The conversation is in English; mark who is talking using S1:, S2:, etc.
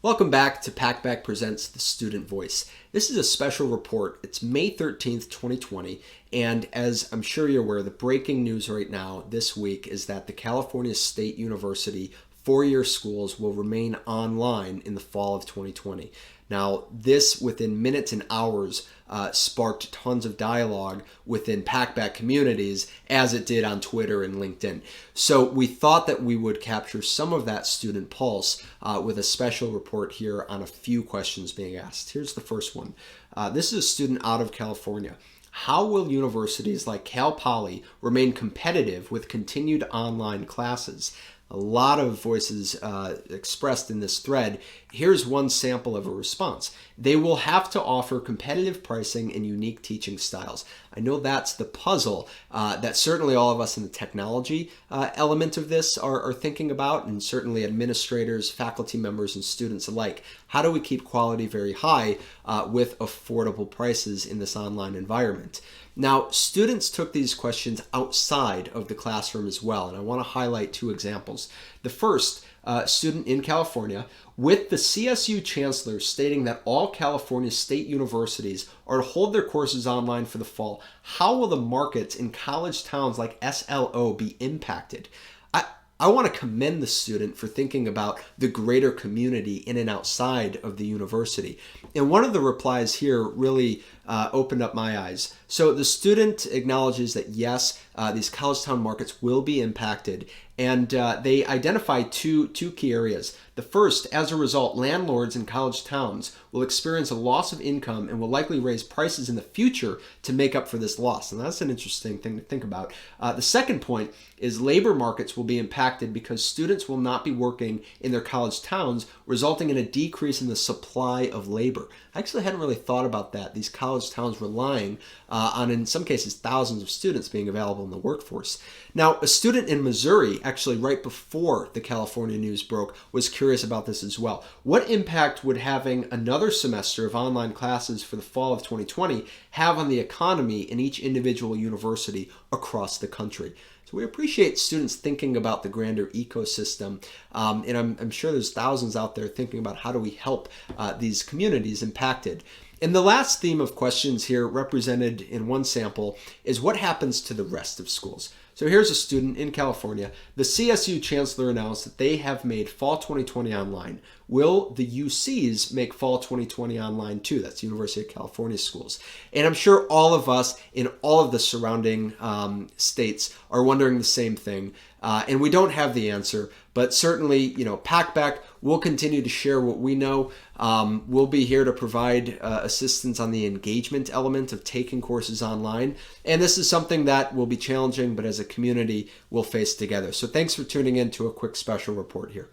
S1: Welcome back to Packback Presents The Student Voice. This is a special report. It's May 13th, 2020, and as I'm sure you're aware, the breaking news right now this week is that the California State University four-year schools will remain online in the fall of 2020. Now, this within minutes and hours sparked tons of dialogue within Packback communities, as it did on Twitter and LinkedIn. So we thought that we would capture some of that student pulse with a special report here on a few questions being asked. Here's the first one. This is a student out of California. How will universities like Cal Poly remain competitive with continued online classes? A lot of voices expressed in this thread. Here's one sample of a response. They will have to offer competitive pricing and unique teaching styles. I know that's the puzzle that certainly all of us in the technology element of this are thinking about, and certainly administrators, faculty members, and students alike. How do we keep quality very high with affordable prices in this online environment? Now, students took these questions outside of the classroom as well, and I want to highlight two examples. The first, student in California, with the CSU chancellor stating that all California state universities are to hold their courses online for the fall, how will the markets in college towns like SLO be impacted? I want to commend the student for thinking about the greater community in and outside of the university. And one of the replies here really opened up my eyes. So the student acknowledges that yes, these college town markets will be impacted, and they identify two key areas. The first, as a result, landlords in college towns will experience a loss of income and will likely raise prices in the future to make up for this loss. And that's an interesting thing to think about. The second point is labor markets will be impacted because students will not be working in their college towns, resulting in a decrease in the supply of labor. I actually hadn't really thought about that. These college towns relying on, in some cases, thousands of students being available in the workforce. Now, a student in Missouri, actually right before the California news broke, was curious about this as well. What impact would having another semester of online classes for the fall of 2020 have on the economy in each individual university across the country? So we appreciate students thinking about the grander ecosystem, and I'm sure there's thousands out there thinking about how do we help these communities impacted. And the last theme of questions here represented in one sample is what happens to the rest of schools. So here's a student in California. The CSU chancellor announced that they have made fall 2020 online. Will the UCs make fall 2020 online too? That's University of California schools. And I'm sure all of us in all of the surrounding states are wondering the same thing. And we don't have the answer, but certainly, Packback will continue to share what we know. We'll be here to provide assistance on the engagement element of taking courses online. And this is something that will be challenging, but as a community, we'll face together. So thanks for tuning in to a quick special report here.